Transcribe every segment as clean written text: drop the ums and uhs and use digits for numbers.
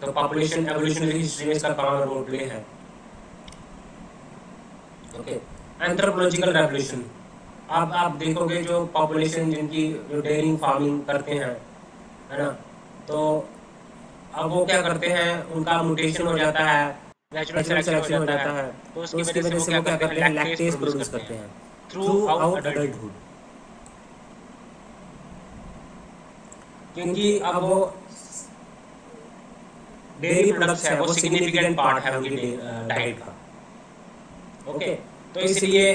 तो population evolutionary history में इसका कौन रोल प्ले है? Okay, anthropological revolution. अब आप देखोगे जो पॉपुलेशन जिनकी जो डेयरिंग फार्मिंग करते हैं, है ना, तो अब वो क्या करते हैं, उनका म्यूटेशन हो जाता है, नेचुरल सिलेक्शन हो जाता है, तो उसकी वजह से वो क्या करते हैं, लैक्टेज प्रोड्यूस करते हैं थ्रू आउट अडल्टहुड। क्योंकि अब वो डेयरी प्रोडक्ट्स है, वो सिग्निफिकेंट पार्ट है उनकी डाइट का। ओके, तो इसलिए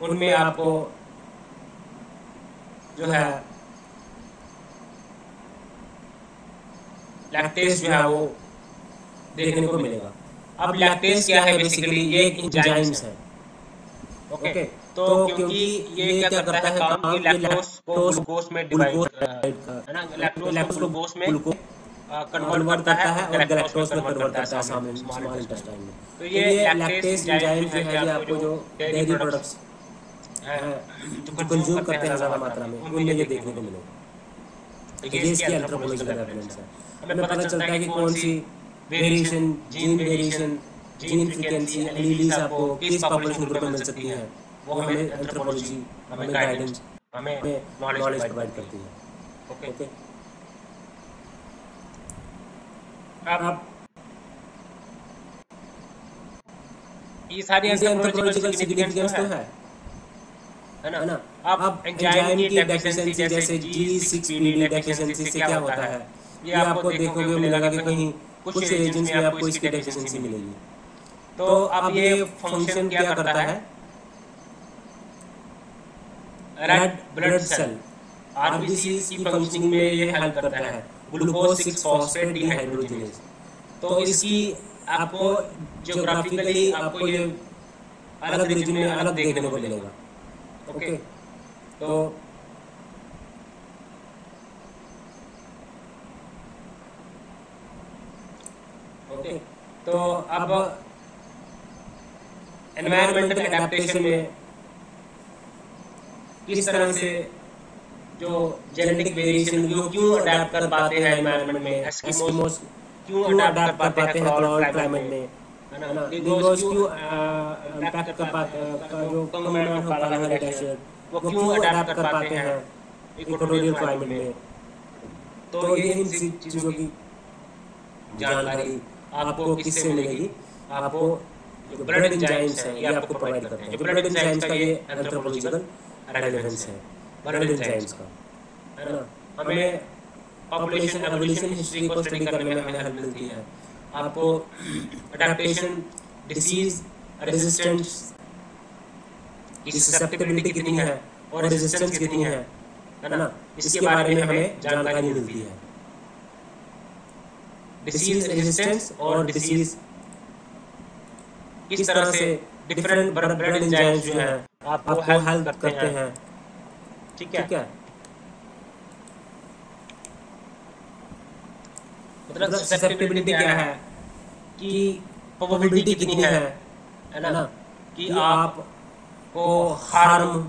उनमें आपको जो है लैक्टेज जो है वो देखने को मिलेगा। अब लैक्टेज क्या है? बेसिकली ये एक एंजाइम्स है। ओके, तो क्योंकि ये क्या करता है काम, ये लैक्टोज को ग्लूकोज में डिवाइड है ना, लैक्टोज को ग्लूकोज में कन्वर्ट करता है और गैलेक्टोज में कन्वर्ट करता है स्मॉल इंटेस्टाइन में। तो ये लैक्टेज एंजाइम जो है, ये आपको जो डेयरी प्रोडक्ट्स जो कंज्यूम करते हैं ज़्यादा मात्रा में, उनमें ये देखने को मिलेगा। तो ये इसकी एंथ्रोपोलॉजिकल एविडेंस है। हमें पता चलता है कि कौन सी वेरिएशन, जीन फ्रीक्वेंसी, एलीलीज आपको किस पॉपुलेशन ग्रुप में मिल सकती है, वो हमें एंथ्रोपोलॉजी, हमें गाइडेंस, हमें नॉलेज प्रोवाइड करती है। ओके, अब ये सारी एंथ्रोपोलॉजिकल सिग्निफिकेंस तो है ना। अब एंजाइम की डेफिशिएंसी जैसे G6PD डेफिशिएंसी से क्या होता है, ये आपको देखोगे मिलेगा कि कहीं कुछ एजेंट्स में आपको इसकी डेफिशिएंसी मिलेगी। तो अब ये फंक्शन क्या करता है? रेड ब्लड सेल आरबीसीज की फंक्शनिंग में ये हेल्प करता है, ग्लूकोज 6 फॉस्फेट डिहाइड्रोजिनेज। तो इसकी आपको ज्योग्राफिकली आपको ये अलग रीजन में अलग देखने को मिलेगा। ओके, तो ओके, तो अब एनवायरमेंटल एडेप्टेशन में किस तरह से जो जेनेटिक वेरिएशन वो क्यों अडेप्ट कर पाते हैं एनवायरमेंट में, एस्किमोस क्यों अडेप्ट कर पाते हैं क्लाउड क्लाइमेट में, है ना, डिंगोस क्यों अडेप्ट कर पाते हैं, जो कॉमन कालाहारी डेजर्ट वो क्यों अडेप्ट कर पाते हैं इक्वेटोरियल क्लाइमेट में। तो ये इन चीज़ों की जानकारी आपको किससे मिलेगी? आपको जो ब्लड एंजाइम्स हैं ये आपको प्रोवाइड करते हैं। जो ब्लड एंजाइम्स का ये एंथ्रोपोलॉजिकल रेलेवेंस है ब्लड एंजाइम्स का, है ना। हमें पॉपुलेशन एवोल्यूशन हिस्ट्री को स्टडी करने में हमें हेल्प मिलती है। आपको अडैप्टेशन, डिसीज रेजिस्टेंस की ससेप्टिबिलिटी कितनी है और रेजिस्टेंस कितनी है ना, इसके बारे में हमें जानकारी मिलती है। डिसीज रेजिस्टेंस और डिसीज किस तरह से डिफरेंट ब्लड एंजाइम्स जो हैं आपको हेल्प करते हैं। ठीक है, मतलब ससेप्टिबिलिटी क्या है कि प्रोबेबिलिटी कितनी है ना, कि आप को हार्म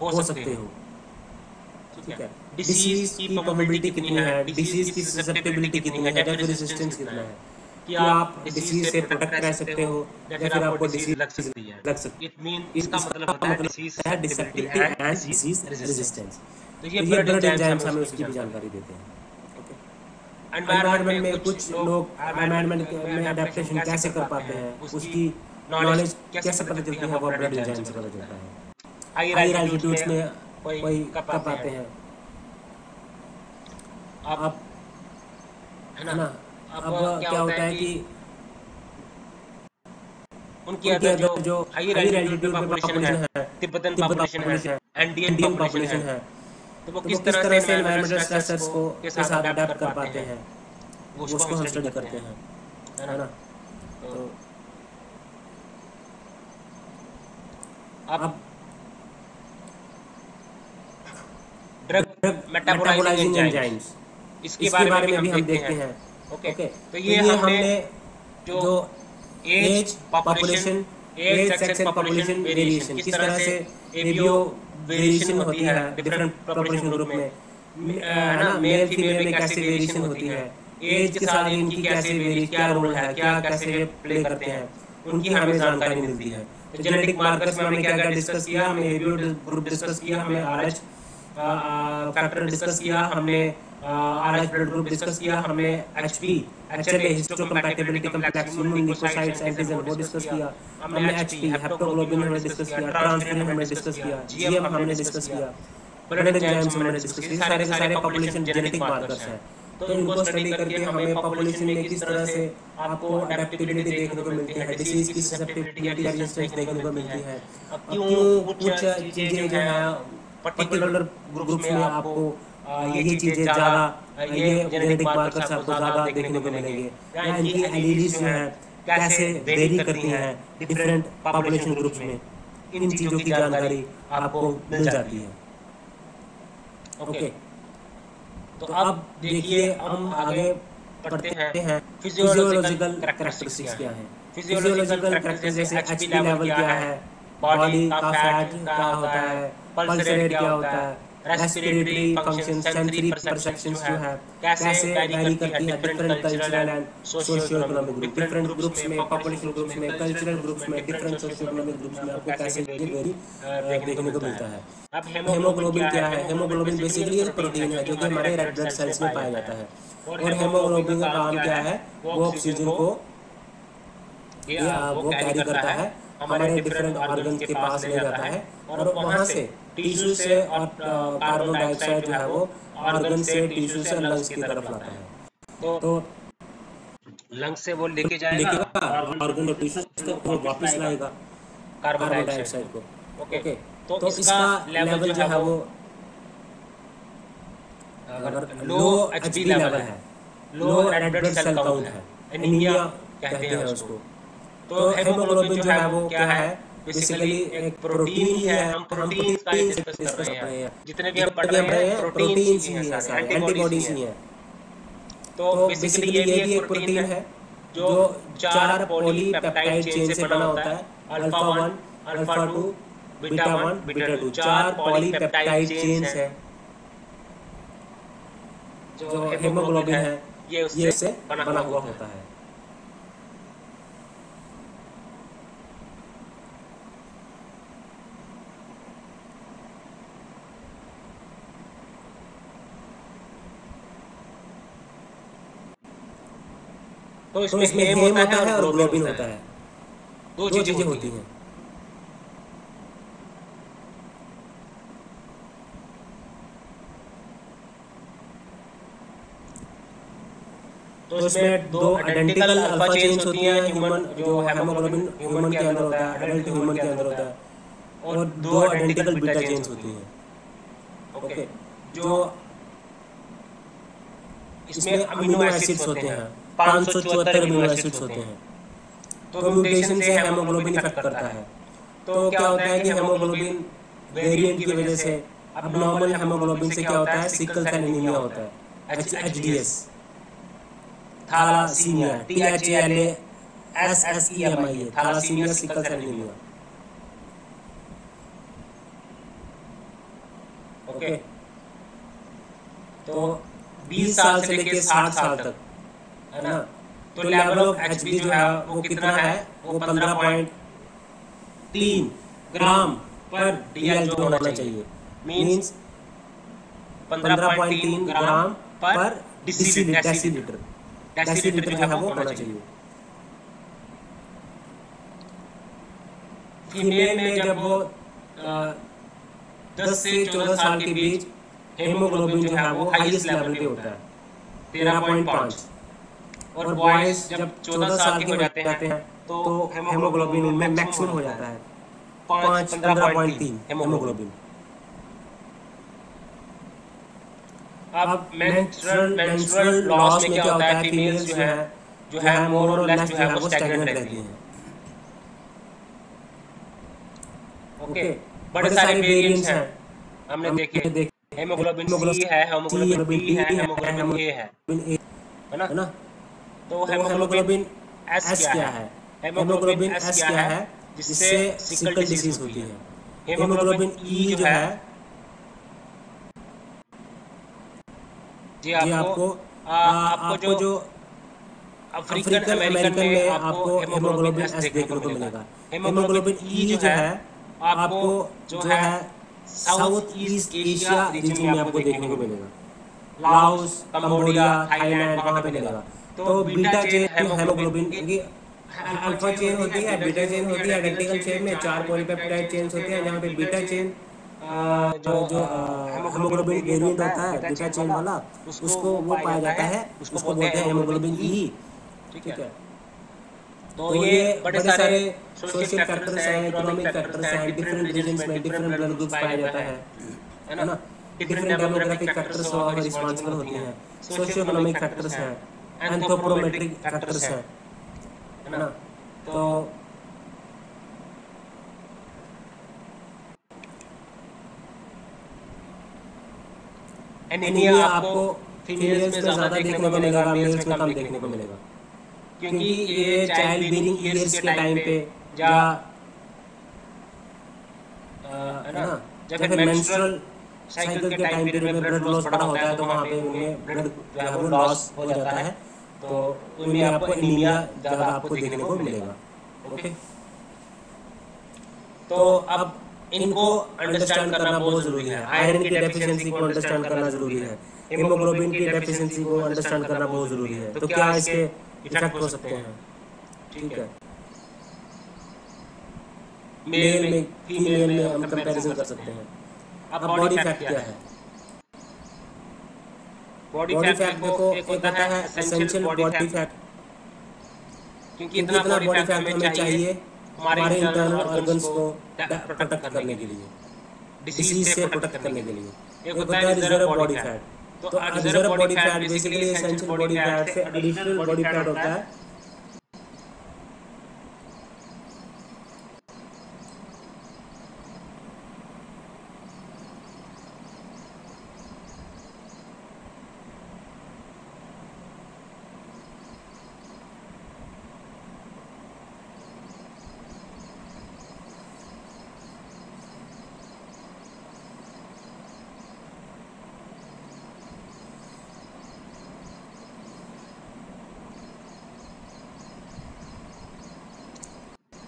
हो सकते हो। ठीक है, डिसीज की प्रोबेबिलिटी कितनी है, डिसीज की ससेप्टिबिलिटी कितनी है, या फिर रेजिस्टेंस कितना है, कि आप डिसीज से प्रोटेक्ट रह सकते हो या फिर आपको डिसीज लग सकती है। इट मीन इसका मतलब होता है डिसीज है डिसेप्टिबिलिटी एंड डिसीज रेजिस्टेंस। तो ये ब्लड एंजाइम्स हमें उसकी भी जानकारी देते हैं। ओके, एनवायरनमेंट में कुछ लोग एनवायरनमेंट में अडैप्टेशन कैसे कर पाते हैं, उसकी नॉलेज कैसे पता चलती है, वो ब्लड एंजाइम से पता चलता है। हाई एल्टीट्यूड्स में कोई कब पाते हैं अब, है ना। अब क्या होता है कि उनकी अदर जो हाई एल्टीट्यूड पॉपुलेशन है, तिब्बतन पॉपुलेशन है, इंडियन पॉपुलेशन है, तो वो किस तरह से एनवायरमेंटल स्ट्रेसर्स को के साथ अडैप्ट कर पाते हैं, वो उसको हम स्टडी करते हैं, है ना। तो अब ड्रग मेटाबोलाइजिंग एंजाइम्स, इसके बारे में भी हम देखते हैं। ओके, तो ये हमने जो age population, age sex and population variation, किस तरह से एबीओ वेरिएशन होती है डिफरेंट पॉपुलेशन ग्रुप में, है ना, मेल फीमेल में कैसे वेरिएशन होती है, एज के साथ इनकी कैसे वेरी क्या रोल है, क्या कैसे ये प्ले करते हैं, उनकी हमें जानकारी मिलती है। तो जेनेटिक मार्कर्स में हमने क्या क्या डिस्कस किया, हमने एबीओ ग्रुप डिस्कस किया, हमने आरएच फैक्टर डिस्कस किया, हमने आरएच ब्लड ग्रुप डिस्कस किया, हमने HP HLA histocompatibility complex immune leukocytes antigen वो डिस्कस किया, हमने एचपी हेप्टोग्लोबिन हमने डिस्कस किया, ट्रांसफेरिन हमने डिस्कस किया, जीएम हमने डिस्कस किया, ब्लड एंजाइम्स हमने डिस्कस किया। सारे के सारे पॉपुलेशन जेनेटिक मार्कर्स हैं। तो इनको स्टडी करके हमें पॉपुलेशन में किस तरह से आपको अडैप्टेबिलिटी देखने को मिलती है, डिसीज की ससेप्टिबिलिटी या रेजिस्टेंस देखने को मिलती है। क्यों कुछ चीजें जो है पर्टिकुलर ग्रुप्स में आपको ये चीज़ें ज़्यादा, ये जेनेटिक मार्कर्स आपको ज़्यादा देखने को मिलेंगे, या इनकी एलीलीज जो हैं कैसे वेरी करती हैं डिफरेंट पॉपुलेशन ग्रुप्स में, इन चीज़ों की जानकारी आपको मिल जाती है। ओके, तो अब देखिए हम आगे पढ़ते हैं फिजियोलॉजिकल कैरेक्टरिस्टिक्स क्या है। फिजियोलॉजिकल कैरेक्टरिस्टिक्स जैसे एचपी लेवल क्या है, बॉडी का फैट क्या होता है, पल्स रेट क्या होता है, रेस्पिरेटरी फंक्शन, सेंसरी परसेप्शंस जो है कैसे वैरी करती है different cultural and socio economic group, different groups में, पॉपुलेशन ग्रुप्स में, कल्चरल ग्रुप्स में, डिफरेंट सोशियो इकोनॉमिक ग्रुप्स में आपको कैसे वेरी देखने को मिलता है। अब हेमोग्लोबिन क्या है? हेमोग्लोबिन बेसिकली एक प्रोटीन है जो कि हमारे रेड ब्लड सेल्स में पाया जाता है, और हेमोग्लोबिन का काम क्या है? वो ऑक्सीजन को वो कैरी करता है, हमारे डिफरेंट ऑर्गन के पास ले जाता है, और वहाँ से टिश्यू से और कार्बन डाइऑक्साइड जो है वो ऑर्गन से, टिश्यू से लंग्स की तरफ लाता है। तो लंग्स से वो लेके जाएगा ऑर्गन और टिश्यू को वापस लाएगा कार्बन डाइऑक्साइड को। ओके, तो इसका लेवल जो है वो अगर लो एचपी लेवल है, लो रेड ब्लड सेल काउंट है, एनीमिया कहते हैं उसको, तो हेमोग्लोबिन जो है वो क्या है? बेसिकली एक प्रोटीन ही है। हम प्रोटीन का डिस्कस कर रहे हैं, जितने भी हम पढ़ रहे हैं प्रोटीन ही है, सारे एंटीबॉडीज ही हैं। तो बेसिकली ये भी एक प्रोटीन है जो 4 पॉलीपेप्टाइड चेन से बना होता है, alpha 1, alpha 2, beta 1, beta 2, 4 polypeptide chains है जो हेमोग्लोबिन है ये उससे बना हुआ होता है। तो इसमें हेम होता है और ग्लोबिन होता है, दो चीजें होती हैं। तो इसमें 2 आइडेंटिकल अल्फा चेन्स होती हैं, ह्यूमन जो हेमोग्लोबिन ह्यूमन के अंदर होता है, एडल्ट ह्यूमन के अंदर होता है, और 2 आइडेंटिकल बीटा चेन्स होती हैं। ओके, जो इसमें अमीनो एसिड्स होते हैं, 574 अमीनो एसिड्स होते हैं। तो म्यूटेशन से हेमोग्लोबिन इफेक्ट करता है। तो क्या होता है कि हेमोग्लोबिन वेरिएंट की वजह से, अब नॉर्मल हेमोग्लोबिन से क्या होता है? सिकल सेल एनीमिया होता है, HDS, thalassaemia, THALASSEMIA, thalassaemia, sickle cell anaemia. Okay, तो 20 साल से लेके 60 साल तक, है ना? तो लेवल ऑफ एचबी जो है वो कितना है? वो 15.3 ग्राम पर डीएल जो होना चाहिए, मींस 15.3 ग्राम पर डेसीलीटर, डेसीलीटर जो है वो होना चाहिए। फीमेल में जब वो 10 से 14 साल के बीच हेमोग्लोबिन जो है वो हाईएस्ट लेवल पे होता है, 13.5, और बॉयज जब 14 साल के हो जाते हैं तो हेमोग्लोबिन उनमें मैक्सिमम हो जाता है 15.3 हेमोग्लोबिन। अब मेंस्ट्रुअल लॉस में क्या होता है? फीमेल्स जो है मोर और लेस जो है वो स्टैग्नेंट रहती हैं। ओके, बड़े सारे वेरिएंट्स हैं हमने देखे, हेमोग्लोबिन सी है, हेमोग्लोबिन बी है, हेमोग्लोबिन ए है ना? तो हेमोग्लोबिन एस क्या है? हेमोग्लोबिन एस क्या है? जिससे सिकल डिसीज होती है। हेमोग्लोबिन ई जो है जी आपको जो अफ्रीकन अमेरिकन में आपको हेमोग्लोबिन एस देखने को मिलेगा। हेमोग्लोबिन ई जो है आपको जो है साउथ ईस्ट एशिया रीजन में आपको देखने को मिलेगा, लाओस, कंबोडिया, थाईलैंड, वहाँ पे मिलेगा। तो बीटा चेन हेमोग्लोबिन की अल्फा चेन होती है, बीटा चेन होती है, आइडेंटिकल चेन में 4 पॉलीपेप्टाइड चेन्स होते हैं, जहाँ पे बीटा चेन जो हेमोग्लोबिन वेरिएंट होता है बीटा चेन वाला, उसको वो पाया जाता है, उसको बोलते हैं हेमोग्लोबिन ई। ठीक है, तो ये बड़े सारे सोशल फैक्टर्स हैं, इकोनॉमिक फैक्टर्स हैं, डिफरेंट रीजन्स में डिफरेंट ब्लड ग्रुप्स पाया जाता है ना? डिफरेंट डेमोग्राफिक फैक्टर्स और रिस्पॉन्सिबल होती हैं, सोशियो इकोनॉमिक फैक्टर्स हैं, एंथ्रोपोमेट्रिक फैक्टर्स हैं, है ना। तो एनीमिया आपको फीमेल्स में ज़्यादा देखने को मिलेगा, मेल्स में कम देखने को मिलेगा, क्योंकि ये चाइल्ड बीयरिंग ईयर्स के टाइम पे या है ना, जब मेंस्ट्रुअल साइकिल के टाइम पीरियड में ब्लड लॉस बड़ा होता है तो वहाँ पे उन्हें ब्लड जो है वो लॉस हो जाता है, तो उनमें आपको एनीमिया ज़्यादा आपको देखने को मिलेगा। ओके, तो अब इनको अंडरस्टैंड करना बहुत ज़रूरी है। आयरन की डेफिशिएंसी को अंडरस्टैंड करना ज़रूरी है, हीमोग्लोबिन की डेफिशिएंसी को अंडरस्टैंड करना बहुत ज़रूरी है। तो क्या इसके इफेक्ट हो सकते हैं? ठीक है, मेल में फीमेल में हम कंपैरिजन कर सकते हैं। अब बॉडी फैट क्या है? बॉडी फैट देखो, एक होता है एसेंशियल बॉडी फैट, क्योंकि इतना बॉडी फैट हमें चाहिए हमारे इंटरनल ऑर्गन्स को प्रोटेक्ट करने के लिए, डिसीज से प्रोटेक्ट करने के लिए। एक होता है रिजर्व बॉडी फैट। तो reserve body fat basically essential body fat से एडिशनल बॉडी फैट होता है।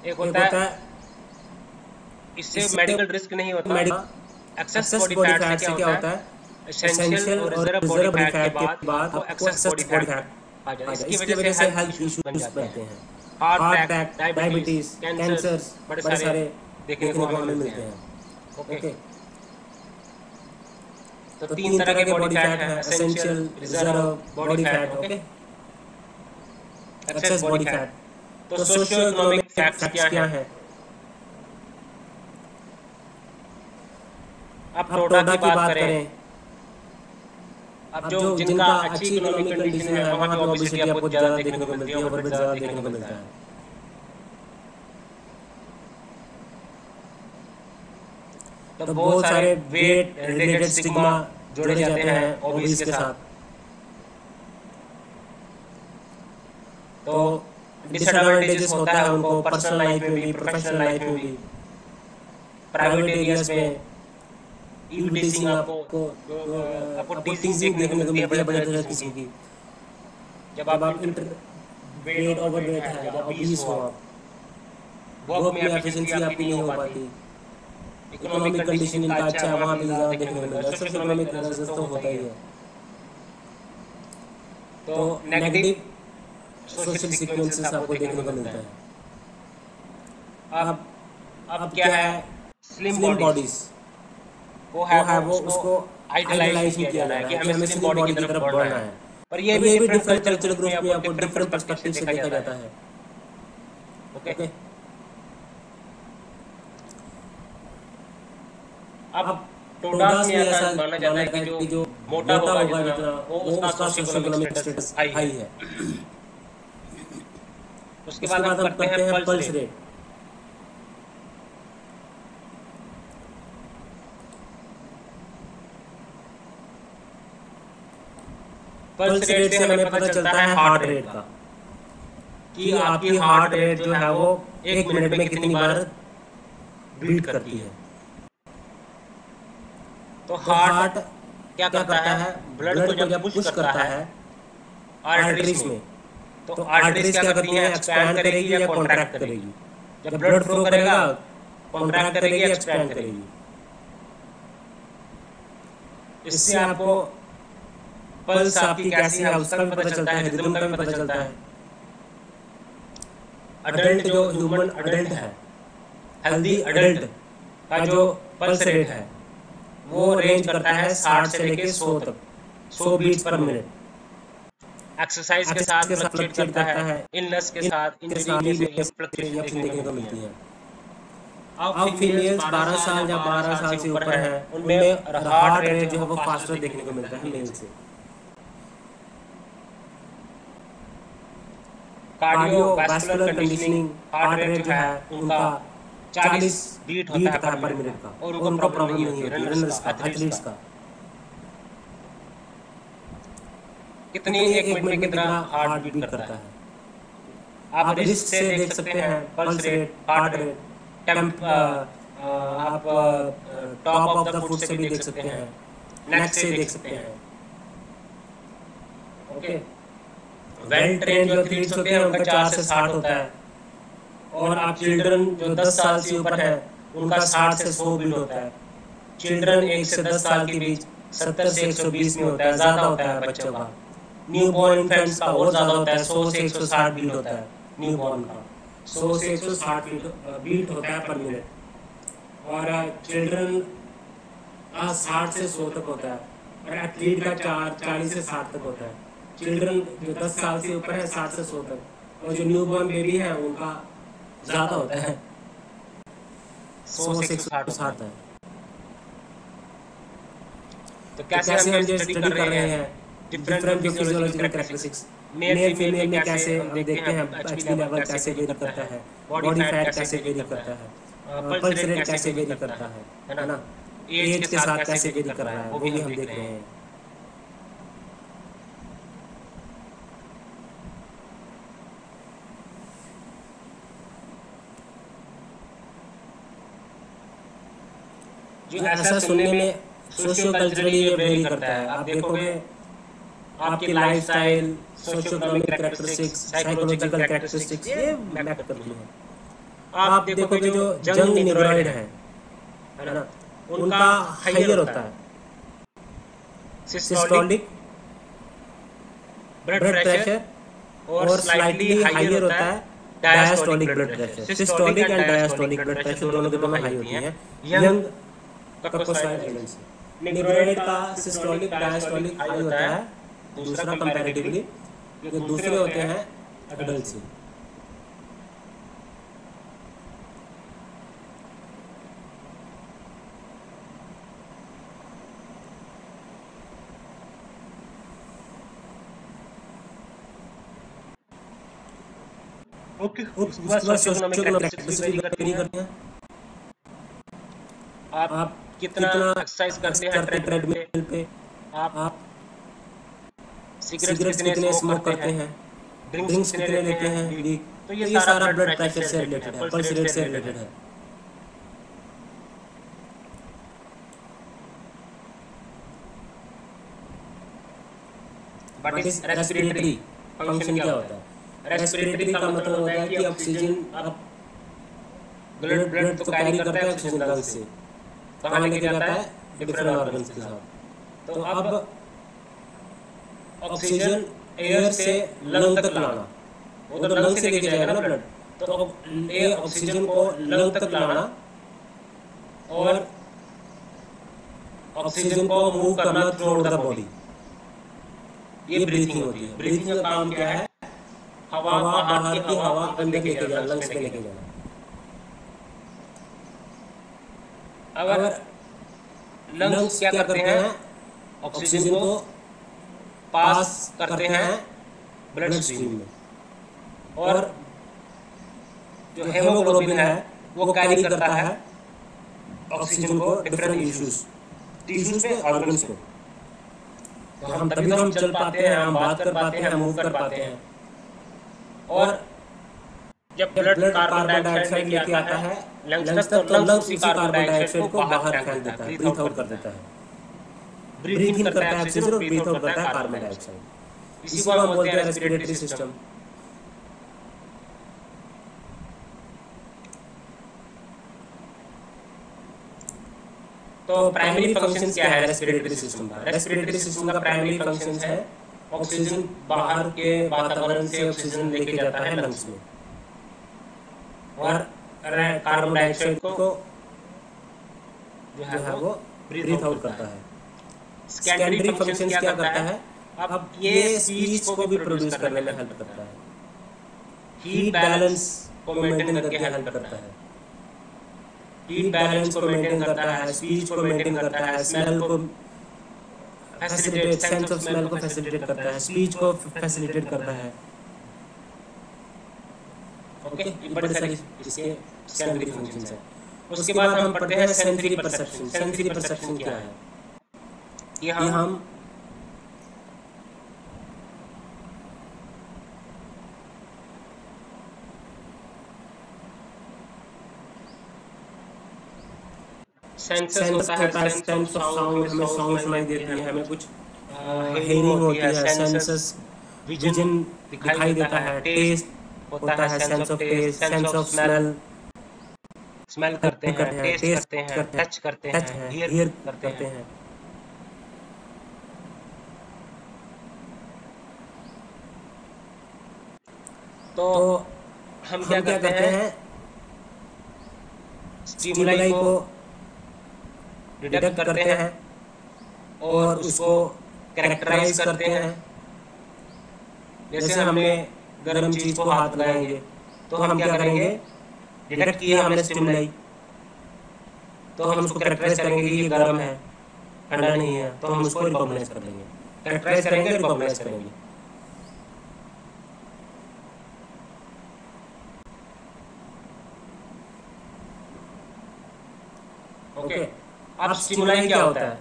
एक होता है इससे मेडिकल रिस्क नहीं होता। एक्सेस बॉडी फैट से क्या होता है? एसेंशियल और रिजर्व बॉडी फैट के बाद आपको एक्सेस बॉडी फैट आ जाता है। इसकी वजह से हेल्थ इश्यूज बनते हैं, हार्ट अटैक, डायबिटीज, कैंसर बड़े सारे देखने को हमें मिलते हैं। ओके, तो 3 तरह के बॉडी फैट है, essential, reserve body fat, okay, access body fat. तो सोशियो इकोनॉमिक फैक्ट्स क्या है? अब टोटा की बात करें, अब जो जिनका अच्छी इकोनॉमिक कंडीशन है वहाँ पे ओबेसिटी आपको ज़्यादा देखने को मिलती है, ओवरवेट ज़्यादा देखने को मिलता है। तो बहुत सारे वेट रिलेटेड स्टिग्मा जोड़े जाते हैं ओबेस के साथ। तो डिसएडवांटेजेस होता है उनको पर्सनल लाइफ में भी, प्रोफेशनल लाइफ में भी, प्राइवेट एरियाज में ईविल आपको टीजिंग देखने को मिलती है बड़े तरह किसी की। जब आप वेट ओवरवेट है, जब ओबीस हो आप, वर्क में एफिशिएंसी आपकी नहीं हो पाती, इकोनॉमिक कंडीशन इनका अच्छा है, वहाँ पे ज़्यादा देखने को मिलता है। सोशल इकोनॉमिक एनालिसिस तो होता ही है। तो नेगेटिव सोशल सीक्वेंसेस आपको देखने को मिलता है। अब क्या है? स्लिम बॉडीज वो है वो उसको आइडियलाइज नहीं किया जा रहा है कि हमें स्लिम बॉडी की तरफ बढ़ना है। पर ये भी डिफरेंट कल्चरल ग्रुप में आपको डिफरेंट पर्सपेक्टिव से देखा जाता है। ओके, अब टोडास में ऐसा माना जाता है कि जो मोटा होगा जितना वो उसका सोशल इकोनॉमिक स्टेटस हाई है। उसके बाद हम करते हैं पल्स रेट। पल्स रेट से हमें पता चलता है हार्ट रेट का, कि आपकी हार्ट रेट जो है वो 1 मिनट में कितनी बार बीट करती है। तो हार्ट क्या करता है? ब्लड को जब पुश करता है आर्टरीज में, तो आर्टरीज क्या करती है? एक्सपैंड करेगी या कॉन्ट्रैक्ट करेगी। जब ब्लड फ्लो करेगा कॉन्ट्रैक्ट करेगी, एक्सपैंड करेगी। इससे आपको पल्स आपकी कैसी है उसका भी पता चलता है, रिदम का भी पता चलता है। अडल्ट जो ह्यूमन अडल्ट है, हेल्दी अडल्ट का जो पल्स रेट है वो रेंज करता है 60 से लेके 100 तक, 100 बीट्स पर मिनट। एक्सरसाइज के साथ फ्लक्चुएट करता है, इलनेस के साथ, इंजरी के फ्लक्चुएशन देखने को मिलती है। अब फीमेल्स 12 साल या 12 साल से ऊपर है, उनमें हार्ट रेट जो है वो फास्टर देखने को मिलता है मेल से। कार्डियोवैस्कुलर कंडीशनिंग, हार्ट रेट जो है उनका 40 बीट होता है पर मिनट का, और उनको प्रॉब्लम नहीं होती रनर्स का, एथलीट्स का। कितनी एक मिनट में कितना हार्ट बीट करता है। आप रिस्ट से देख सकते हैं, पल्स रेट, हार्ट रेट, आप टॉप ऑफ द फुट से भी देख सकते हैं, नेक से देख सकते हैं। ओके, वेल ट्रेन जो एथलीट्स होते हैं उनका 4 से 60 होता है, और आप चिल्ड्रन जो 10 साल से ऊपर है उनका 60 से 100 बीट होता है। चिल्ड्रन 1 से 10 साल के बीच 70 से 120 में होता है, ज़्यादा होता है बच्चों का। न्यू बॉर्न इन्फेंट्स का और ज़्यादा होता है, 100 से 160 बीट होता है न्यू बॉर्न का, 100 से 160 बीट होता है पर मिनट। और चिल्ड्रन का 60 से 100 तक होता है, और एथलीट का 40 से 60 तक होता है। चिल्ड्रन जो 10 साल से ऊपर है 60 से 100 तक, और जो न्यू बॉर्न बेबी है उनका ज़्यादा होता है, 100 से 160 है। तो कैसे हम ये स्टडी कर रहे हैं different physiological characteristics, male female में कैसे हम देखते हैं एचबी लेवल कैसे वेरी करता है, बॉडी फैट कैसे वेरी करता है, पल्स रेट कैसे वेरी करता है ना, एज के साथ कैसे वेरी कर रहा है, वो भी हम देख रहे हैं। जो ऐसा सुनने में सोशियो कल्चरली ये वेरी करता है। आप देखोगे आपकी lifestyle, socio economic characteristics, psychological characteristics ये मैप करती हैं। आप देखोगे जो जंग निग्रोइड है ना, उनका हाइयर होता है सिस्टोलिक ब्लड प्रेशर, और स्लाइटली हाइयर होता है diastolic blood pressure. Systolic and diastolic blood pressure दोनों के दोनों हाई होती हैं यंग ककोसाइड एज से। निग्रोइड का सिस्टोलिक डायस्टोलिक हाई होता है, दूसरा कंपैरेटिवली जो दूसरे होते हैं एडल्ट से। ओके, उसके बाद सोशियो इकोनॉमिक कैरेक्टरिस्टिक्स वेरी करती हैं। आप कितना एक्सरसाइज करते हैं ट्रेडमिल पे, आप सिगरेट्स कितने स्मोक करते हैं, ड्रिंक्स कितने लेते हैं वीक। तो ये सारा ब्लड प्रेशर से रिलेटेड है, पल्स रेट से रिलेटेड है। बट इस रेस्पिरेटरी फंक्शन क्या होता है? रेस्पिरेटरी का मतलब होता है कि ऑक्सीजन आप ब्लड तो कैरी करता है ऑक्सीजन लंग्स से, कहाँ लेके जाता है? डिफरेंट ऑर्गन्स के साथ। तो अब ऑक्सीजन एयर से लंग तक लाना, वो तो लंग से लेके जाएगा ना ब्लड, तो ये ऑक्सीजन को लंग तक लाना और ऑक्सीजन को मूव करना थ्रू आउट द बॉडी, ये ब्रीथिंग होती है। ब्रीथिंग का काम क्या है? हवा बाहर की हवा अंदर लेके जाना, लंग्स में लेके जाना। अगर लंग्स क्या करते हैं? ऑक्सीजन को पास करते हैं ब्लड स्ट्रीम में, और जो हेमोग्लोबिन है वो कैरी करता है ऑक्सीजन को डिफरेंट टिश्यूज पे, ऑर्गन्स को। तो हम तभी तो हम चल पाते हैं, हम बात कर पाते हैं, मूव कर पाते हैं। और जब ब्लड कार्बन डाइऑक्साइड लेके आता है लंग्स तक, तो लंग्स उसी कार्बन डाइऑक्साइड को बाहर फेंक देता है, ब्रीथ आउट कर देता है। ब्रीथ इन करता है ऑक्सीजन और ब्रीथ आउट करता है कार्बन डाइऑक्साइड। इसी को हम बोलते हैं रेस्पिरेटरी सिस्टम। तो प्राइमरी फंक्शंस क्या है रेस्पिरेटरी सिस्टम का? रेस्पिरेटरी सिस्टम का प्राइमरी फंक्शंस है ऑक्सीजन बाहर के वातावरण से ऑक्सीजन लेके जाता है लंग्स में, और कार्बन डाइऑक्साइड को जो है वो ब्रीथ आउट करता है। सेकेंडरी फंक्शंस क्या करता है? अब ये स्पीच को भी प्रोड्यूस करने में हेल्प करता है, हीट बैलेंस को मेंटेन करके हेल्प करता है। हीट बैलेंस को मेंटेन करता है, स्पीच को मेंटेन करता है, स्मेल को फैसिलिटेट, सेंस ऑफ स्मेल को फैसिलिटेट करता है, स्पीच को फैसिलिटेट करता है। ओके, ये बड़े सारे इसके सेकेंडरी फंक्शंस हैं। उसके बाद हम पढ़ते हैं सेंसरी परसेप्शन। सेंसरी परसेप्शन क्या है? ये हम सेंसेस होता है, सेंस ऑफ साउंड, हमें साउंड सुनाई देती है, हमें कुछ हेयरिंग होती है, सेंसेस विजन दिखाई देता है, टेस्ट होता है, sense of taste, sense of smell, smell करते हैं, टेस्ट करते हैं, टच करते हैं, हियर करते हैं। तो हम क्या करते हैं? स्टिमुलाई को डिटेक्ट करते हैं और उसको कैरेक्टराइज करते हैं। जैसे हमने गर्म चीज को हाथ लगाएंगे तो हम क्या करेंगे? डिटेक्ट किया हमने स्टिमुलाई, तो हम उसको कैरेक्टराइज करेंगे कि ये गर्म है, ठंडा नहीं है, तो हम उसको रिकॉग्नाइज कर लेंगे। कैरेक्टराइज करेंगे, रिकॉग्नाइज करेंगे। ओके, अब स्टिमुलाई क्या होता है?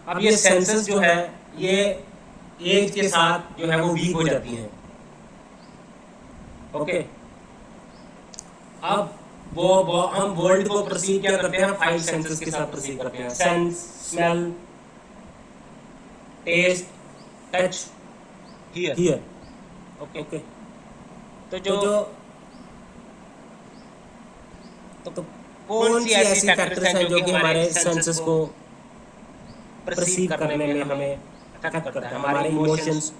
अब ये सेंसेस जो है ये एज के साथ जो है वो वीक हो जाती हैं। ओके, अब वो हम वर्ल्ड को परसीव क्या करते हैं? 5 सेंसेस के साथ परसीव करते हैं। Sense, smell, taste, touch, hear. Okay, तो कौन सी ऐसी फैक्टर्स हैं जो कि हमारे सेंसेस को परसीव करने में हमें अफेक्ट करता है? हमारे इमोशंस,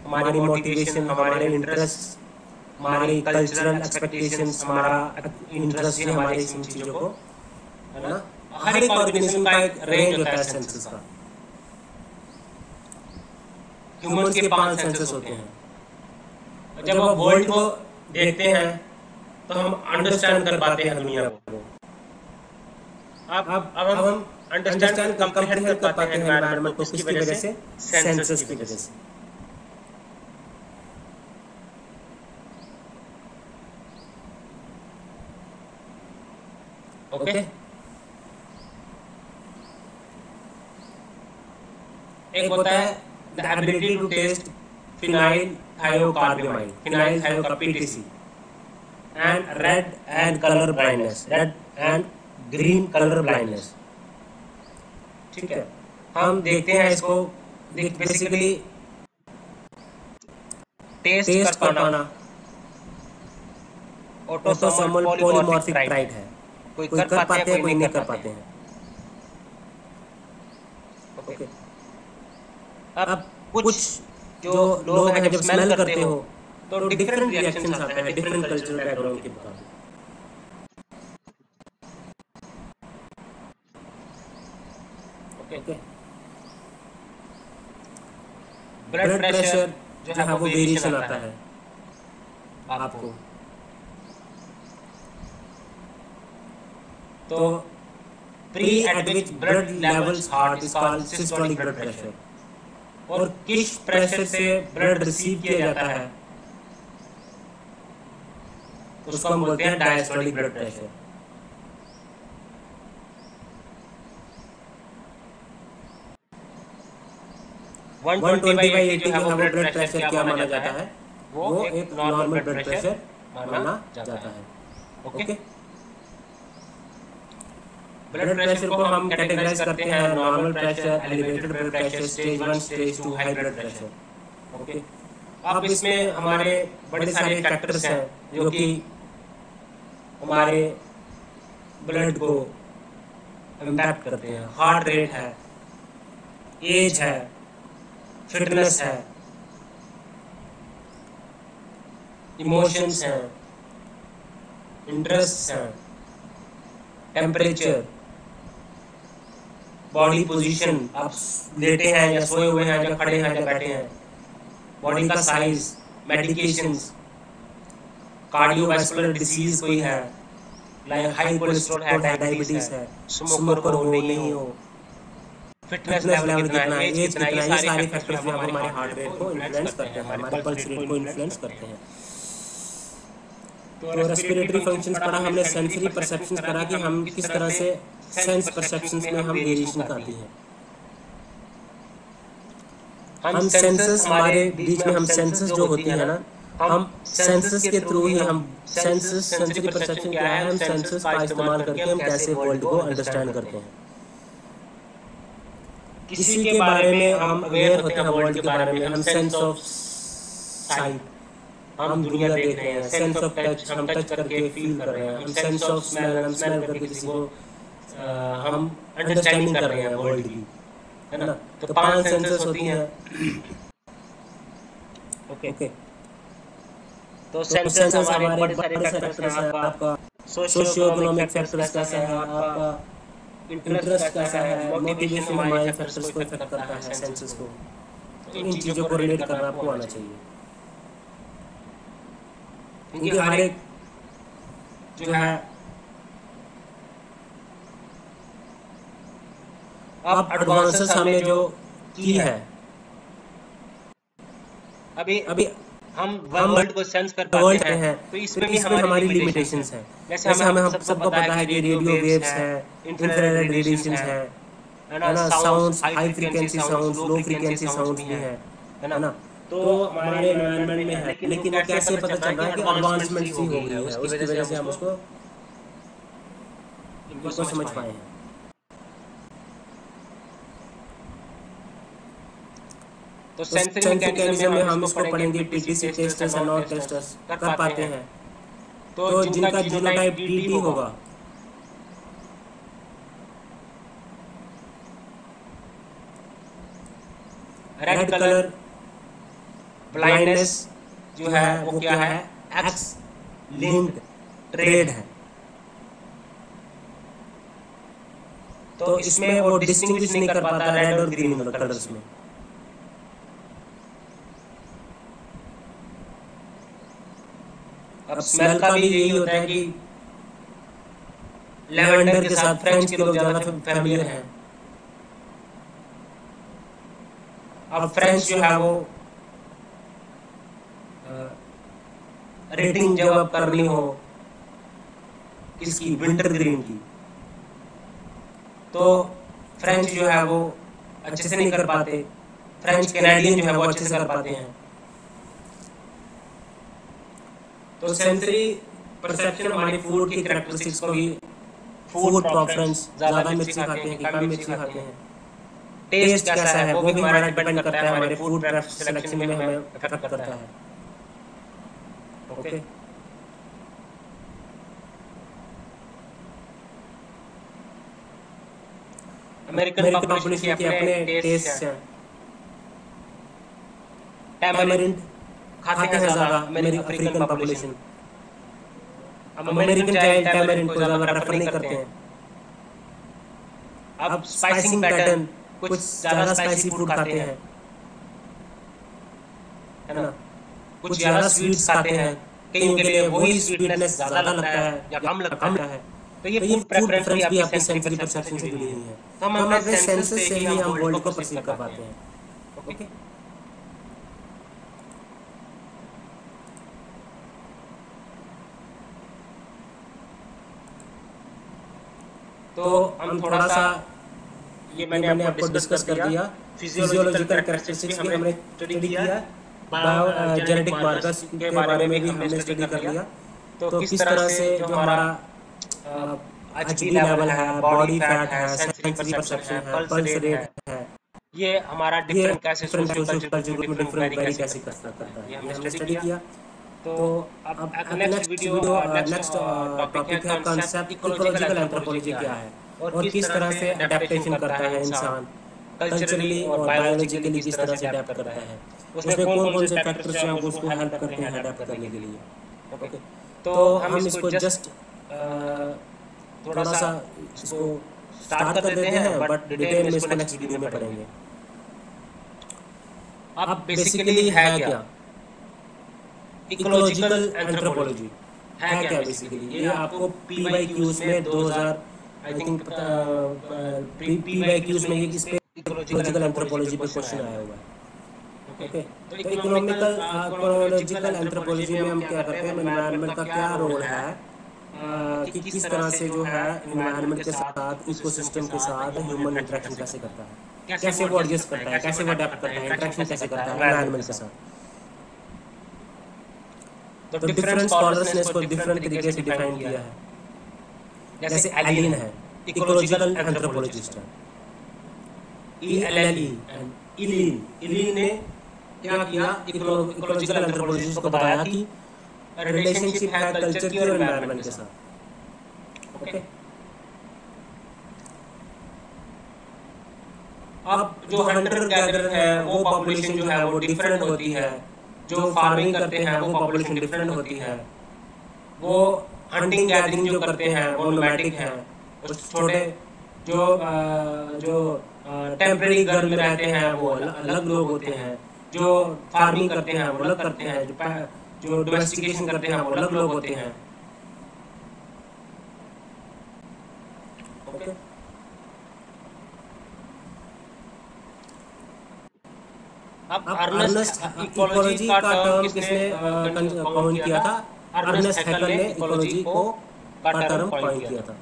हमारी मोटिवेशन, हमारे इंटरेस्ट, हमारी कल्चरल एक्सपेक्टेशंस, हमारा इंटरेस्ट है हमारे इन चीज़ों को, है ना? हर एक ऑर्गेनिज्म का एक रेंज होता है सेंसेस का। ह्यूमंस के 5 सेंसेस होते हैं। जब हम वर्ल्ड को देखते हैं तो हम अंडरस्टैंड कर पाते हैं दुनिया को। अब हम अंडरस्टैंड कंप्रीहेंड कर पाते हैं एनवायरनमेंट को, किसकी वजह से? सेंसेस की वजह से। ओके, एक होता है the ability to test phenyl thiocarbamide, phenyl thiocarbamide, and red and colour blindness, red and green colour blindness. ठीक है, हम देखते हैं इसको बेसिकली टेस्ट कर पाना ऑटोसोमल पॉलीमॉर्फिक ट्राइट है। कोई कर पाते हैं, कोई नहीं कर पाते हैं। ओके, अब कुछ जो लोग हैं जब स्मेल करते हो तो डिफरेंट रिएक्शंस आते हैं डिफरेंट कल्चरल बैकग्राउंड के मुताबिक। ओके, ब्लड प्रेशर जो है वो वेरिएशन आता है आपको। तो pre eight which blood levels heart is called systolic blood pressure, और किस प्रेशर से ब्लड रिसीव किया जाता है उसको हम बोलते हैं डायस्टोलिक ब्लड प्रेशर। 120/80 जो है वो ब्लड प्रेशर क्या माना जाता है? वो एक नॉर्मल ब्लड प्रेशर माना जाता है। ओके, ब्लड प्रेशर को हम कैटेगराइज करते हैं normal pressure, elevated blood pressure, stage 1, stage 2, high blood pressure. Okay, अब इसमें हमारे बड़े सारे फैक्टर्स हैं जो कि हमारे ब्लड को इम्पैक्ट करते हैं। हार्ट रेट है, एज है, फिटनेस है, इमोशंस हैं, इंटरेस्ट हैं, टेम्परेचर, बॉडी पोजीशन, आप लेटे हैं या सोए हुए हैं या खड़े हैं या बैठे हैं, बॉडी का साइज, मेडिकेशंस, कार्डियोवैस्कुलर डिसीज कोई है, लाइक हाई कोलेस्ट्रॉल है, डायबिटीज है, स्मोकर हो नहीं हो, फिटनेस लेवल कितना है, एज कितना है, ये सारे फैक्टर्स जो हमारे हार्ट रेट को इन्फ्लुएंस करते हैं, हमारे पल्स रेट को इन्फ्लुएंस करते हैं। तो रेस्पिरेटरी फंक्शंस पढ़ा हमने, सेंसरी परसेप्शंस पढ़ा कि हम किस तरह से सेंस परसेप्शंस में हम वेरिएशन आती है। हम सेंसस, हमारे बीच में हम सेंसस जो होती है ना, हम सेंसस के थ्रू ही हम सेंसस, सेंसरी परसेप्शन क्या है, हम सेंसस का इस्तेमाल करके हम कैसे वर्ल्ड को अंडरस्टैंड करते हैं। किसी के बारे में हम अवेयर होते हैं, वर्ल्ड के बारे में, हम सेंस ऑफ साइट, हम दुनिया देख रहे हैं, सेंस ऑफ टच, हम टच करके फील कर रहे हैं, हम सेंस ऑफ स्मेल, हम स्मेल करके किसी को हम अंडरस्टैंडिंग कर रहे हैं वर्ल्ड की, है ना। तो 5 सेंसस होती हैं। ओके, तो सेंसस हमारे बड़े सारे फैक्टर्स हैं। आपका सोशियो इकोनॉमिक फैक्टर्स कैसा है, आपका इंटरेस्ट कैसा है, मोटिवेशन हमारे फैक्टर्स को इफेक्ट करता है सेंसस को। तो इन चीज़ों को रिलेट करना आपको आना चाहिए, क्योंकि हमारे जो है अब एडवांसेस हमने जो की है, अभी हम वर्ल्ड को सेंस कर पाते हैं, तो इसमें भी हमारी लिमिटेशंस हैं। जैसे हमें हम सबको पता है कि रेडियो वेव्स है, इंफ्रारेड रेडिएशंस है ना, sounds, high frequency sounds, low frequency sounds भी है ना। तो हमारे एनवायरनमेंट में है, लेकिन वो कैसे पता चल रहा है कि एडवांसमेंट सी हो गई है, उसकी वजह से हम उसको समझ पाए हैं। तो सेंसरी मैकेनिज्म में हम इसको पढ़ेंगे, पीटीसी टेस्टर्स और नॉन टेस्टर्स कर पाते हैं। तो जिनका जीनोटाइप टीटी होगा, रेड कलर ब्लाइंडनेस जो है वो क्या है, एक्स लिंक्ड ट्रेड है। तो इसमें वो डिस्टिंग्विश नहीं कर पाता रेड और ग्रीन कलर्स में। अब स्मेल का भी यही होता है कि लेवेंडर के साथ फ्रेंच के लोग ज्यादा फैमिलियर हैं। अब फ्रेंच जो है वो रेटिंग जब आप करनी हो किसकी, विंटर ग्रीन की, तो फ्रेंच जो है वो अच्छे से नहीं कर पाते, फ्रेंच कैनेडियन जो है वो अच्छे से कर पाते हैं। तो सेंसरी परसेप्शन हमारी फूड की कैरेक्टरिस्टिक्स को भी, फूड प्रेफरेंस, ज्यादा मिर्ची खाते हैं कि कम मिर्ची खाते हैं, टेस्ट कैसा है वो भी हमारा डिपेंड करता है, हमारे फूड सिलेक्शन में हमें इफेक्ट करता है। ओके, अमेरिकन पॉपुलेशन के अपने टेस्ट हैं। टैमरिंड खाते हैं ज़्यादा African population, American child tamarind को ज़्यादा प्रेफर नहीं करते हैं। अब स्पाइसिंग पैटर्न, कुछ ज़्यादा स्पाइसी फूड खाते हैं, है ना, कुछ ज़्यादा स्वीट्स खाते हैं, कईयों के लिए वही स्वीटनेस ज़्यादा लगता है या कम लगता है। तो ये फूड प्रेफरेंस भी आपकी सेंसरी परसेप्शन से जुड़ी हुई है। तो हम अपने सेंसेस से ही हम वर्ल्ड को परसीव कर पाते हैं। ओके, तो हम थोड़ा सा ये मैंने आपको डिस्कस कर दिया, फिजियोलॉजिकल कैरेक्टरिस्टिक्स भी हमने स्टडी किया, जेनेटिक मार्कर्स के बारे में भी हमने स्टडी कर लिया। तो किस तरह से जो हमारा एचबी लेवल है, बॉडी फैट है, सेंसरी परसेप्शन है, पल्स रेट है, ये हमारा डिफरेंट कैसे सोशल कल्चर ग्रुप में डिफरेंट वेरी कैसे करता है, ये हमने स्टडी किया। तो अब नेक्स्ट वीडियो, नेक्स्ट टॉपिक है कांसेप्ट इकोलॉजिकल एंथ्रोपोलॉजी क्या है और किस तरह से अडैप्टेशन करता है इंसान कल्चरली और बायोलॉजिकली, किस तरह से अडैप्ट करता है, उसमें कौन कौन से फैक्टर्स हैं उसको हेल्प करते हैं अडैप्ट करने के लिए। ओके, तो हम इसको जस्ट थोड़ा सा इसको स्टार्ट कर देते हैं, बट डिटेल में इसको नेक्स्ट वीडियो में पढ़ेंगे। अब बेसिकली है क्या इकोलॉजिकल एंथ्रोपोलॉजी, है क्या बेसिकली? ये आपको PYQs में 2000 आई थिंक PYQs में ये इस पे इकोलॉजिकल एंथ्रोपोलॉजी पे क्वेश्चन आया हुआ है। ओके, तो इकोलॉजिकल एंथ्रोपोलॉजी में हम क्या करते हैं, एनवायरनमेंट का क्या रोल है, कि किस तरह से जो है एनवायरनमेंट के साथ, इकोसिस्टम के साथ ह्यूमन इंटरेक्शन कैसे करता है, कैसे वो एडजस्ट करता है, कैसे वो अडेप्ट करता है, इंटरेक्शन कैसे करता है एनवायरनमेंट के साथ। तो डिफरेंट स्कॉलर्स ने इसको डिफरेंट तरीके से डिफाइन किया है। जैसे एलिन है, इकोलॉजिकल एंथ्रोपोलॉजिस्ट है, ELLE, इलीन ने क्या किया, इकोलॉजिकल एंथ्रोपोलॉजिस्ट को बताया कि रिलेशनशिप है कल्चर की और एनवायरनमेंट के साथ। ओके, अब जो हंटर गैदरर है वो पॉपुलेशन जो है वो डिफरेंट होती है, जो फार्मिंग करते हैं वो पॉपुलेशन डिफरेंट होती है, वो हंटिंग गैदरिंग जो करते हैं वो नोमैडिक हैं, छोटे जो टेम्परेरी घर में रहते हैं वो अलग लोग होते हैं, जो फार्मिंग करते हैं वो अलग करते हैं, जो डोमेस्टिकेशन करते हैं वो अलग लोग होते हैं। ओके, अब अर्नेस्ट इकोलॉजी का टर्म किसने कॉइन किया था? अर्नेस्ट हैकल ने इकोलॉजी का टर्म कॉइन किया था।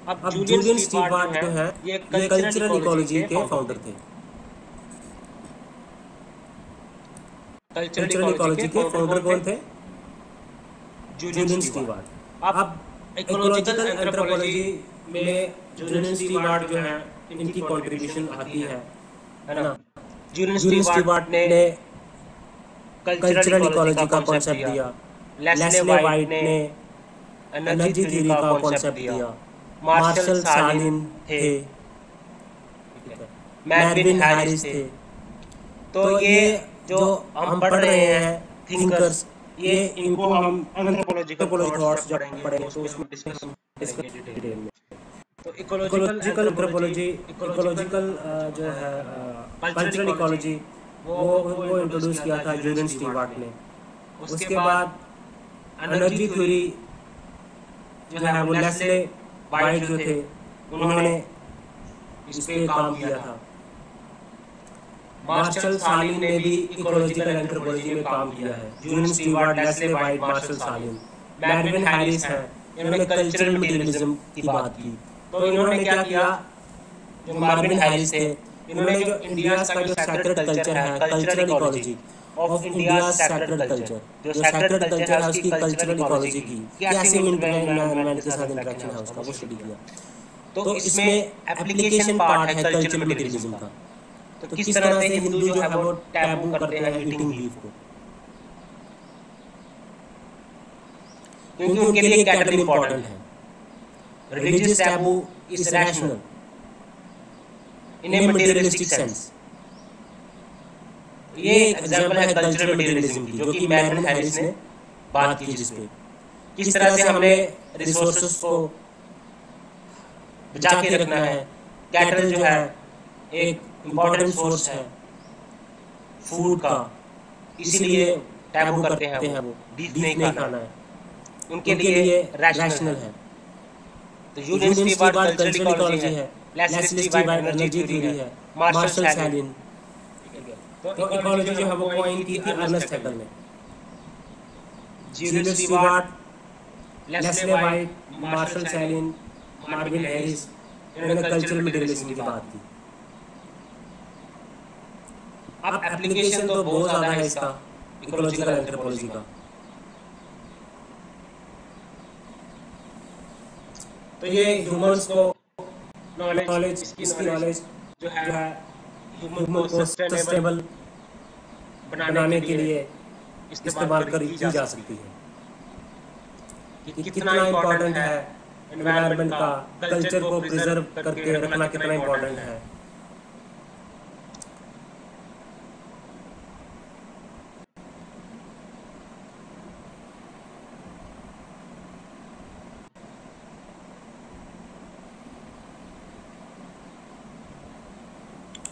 अब जूलियन स्टीवार्ट जो है ये कल्चरल इकोलॉजी के फाउंडर थे। कल्चरल इकोलॉजी के फाउंडर कौन थे? जूलियन स्टीवार्ट। अब इकोलॉजिकल एंथ्रोपोलॉजी में जूलियन स्टीवार्ट जो है इनकी कंट्रीब्यूशन आती है ना। जूलियन स्टीवार्ट ने कल्चरल इकोलॉजी का कॉन्सेप्ट दिया, लेस्ले वाइट ने एनर्जी थ्योरी का कॉन्सेप्ट दिया, मार्शल सालिन थे, मेरविन हैरिस थे। तो ये जो हम पढ़ रहे हैं थिंकर्स, ये इनको हम एंथ्रोपोलॉजिकल थॉट्स जब पढ़ेंगे तो उसमें डिस्कस करेंगे डिटेल में। तो इकोलॉजिकल एंथ्रोपोलॉजी, इकोलॉजिकल जो है कल्चरल इकोलॉजी वो इंट्रोड्यूस किया था जूलियन स्टीवार्ट ने। उसके बाद एनर्जी थ्योरी जो है वो लेस्ले वाइट जो थे उन्होंने इस पे काम किया था। मार्शल सालिन ने भी इकोलॉजिकल एंथ्रोपोलॉजी में काम किया है। Julian Stewart, Leslie White, Marshall Sahlins, Mervin Harris है, इन्होंने कल्चरल मटेरियलिज्म की बात की। तो इन्होंने क्या किया, जो मेरविन हैरिस थे, इन्होंने जो इंडिया का जो सैक्रेड कल्चर है, cultural ecology of India sacred culture, जो सैक्रेड कल्चर है उसकी कल्चरल इकोलॉजी की, कैसे एनवायरनमेंट के साथ इंटरेक्शन है उसका, वो स्टडी किया। तो इसमें एप्लीकेशन पार्ट है कल्चरल मटेरियलिज्म का। तो किस तरह से हिंदू जो है वो टैबू करते हैं ईटिंग बीफ को, क्योंकि उनके लिए कैटल इंपॉर्टेंट है। Religious taboo is rational in A materialistic sense. ये एक एग्जांपल है कल्चरल मटेरियलिज्म की, जो कि मेरविन हैरिस ने बात की, जिसपे किस तरह से हमें रिसोर्सेस को बचा के रखना है। कैटल जो है एक इम्पोर्टेंट सोर्स है फूड का, इसीलिए टैबू करते हैं वो, बीफ नहीं खाना है, उनके लिए रैशनल है। तो जूलियन स्टीवार्ट कल्चरल इकोलॉजी है, लेस्ले स्टीवार्ट एनर्जी थ्योरी है, मार्शल सालिन। तो इकोलॉजी जो है वो कॉइन की थी अर्नेस्ट हैकल ने। Julian Stewart, Leslie White, Marshall Sahlins, Mervin Harris, इन्होंने कल्चरल मटेरियलिज्म की बात की। अब एप्लीकेशन तो बहुत ज़्यादा है इसका, इकोलॉजिकल एंथ्रोपोलॉजी का। तो ये ह्यूमंस को नॉलेज, इसकी नॉलेज जो है ह्यूमन को सस्टेनेबल बनाने के लिए इस्तेमाल की जा सकती है। कि कितना इम्पोर्टेंट है एनवायरनमेंट का, कल्चर को प्रिजर्व करके रखना कितना इम्पोर्टेंट है।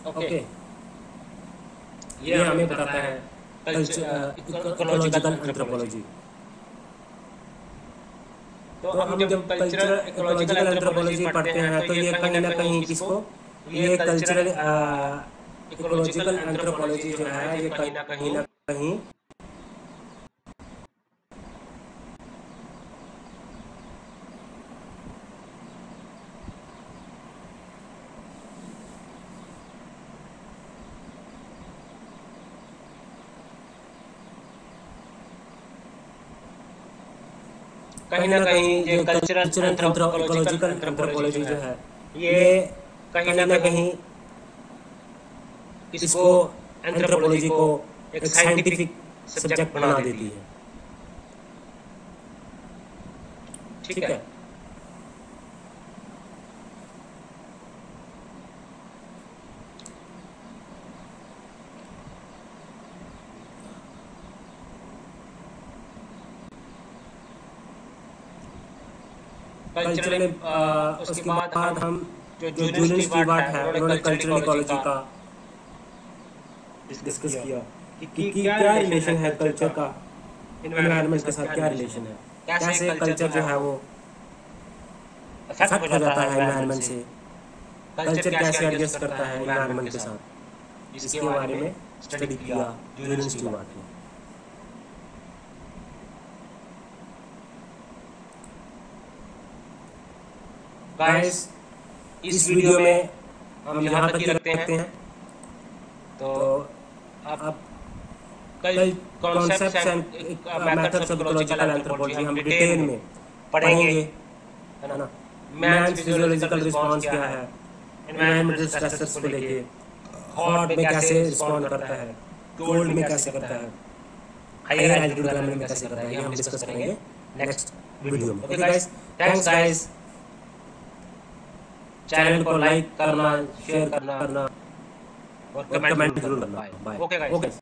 ओके, ये हमें बताता है इकोलॉजिकल एंथ्रोपोलॉजी। तो हम जब कल्चरल इकोलॉजिकल एंथ्रोपोलॉजी पढ़ते हैं तो ये कहीं ना कहीं किसको, ये कल्चरल इकोलॉजिकल एंथ्रोपोलॉजी जो है ये कहीं ना कहीं ये कल्चरल इकोलॉजिकल एंथ्रोपोलॉजी जो है ये कहीं ना कहीं इसको एंथ्रोपोलॉजी को एक साइंटिफिक सब्जेक्ट बना देती है। ठीक है, कल्चरल उसके बाद हम जो जूलियन स्टीवर्ट है उन्होंने कल्चरल इकोलॉजी का डिस्कस किया कि क्या रिलेशन है कल्चर का एनवायरनमेंट के साथ, क्या रिलेशन है, कैसे कल्चर जो है वो अफेक्ट हो जाता है एनवायरनमेंट से, कल्चर कैसे एडजस्ट करता है एनवायरनमेंट के साथ, इसके बारे में स्टडी किया जूलियन स्टीवर्ट ने। गाइस, इस वीडियो में हम यहाँ तक ही रखते हैं। तो अब कई concepts and methods of ecological anthropology हम डिटेल में पढ़ेंगे, है ना। मैन फिजियोलॉजिकल रिस्पांस क्या है, एनवायरमेंटल स्ट्रेसर्स को लेके, हॉट में कैसे रिस्पॉन्ड करता है, कोल्ड में कैसे करता है, हायर एल्टीट्यूड एनवायरनमेंट में कैसे करता है, ये हम डिस्कस करेंगे नेक्स्ट वीडियो में। Okay guys, thanks guys. Channel को लाइक करना, शेयर करना और कमेंट जरूर करना। बाय। Okay guys.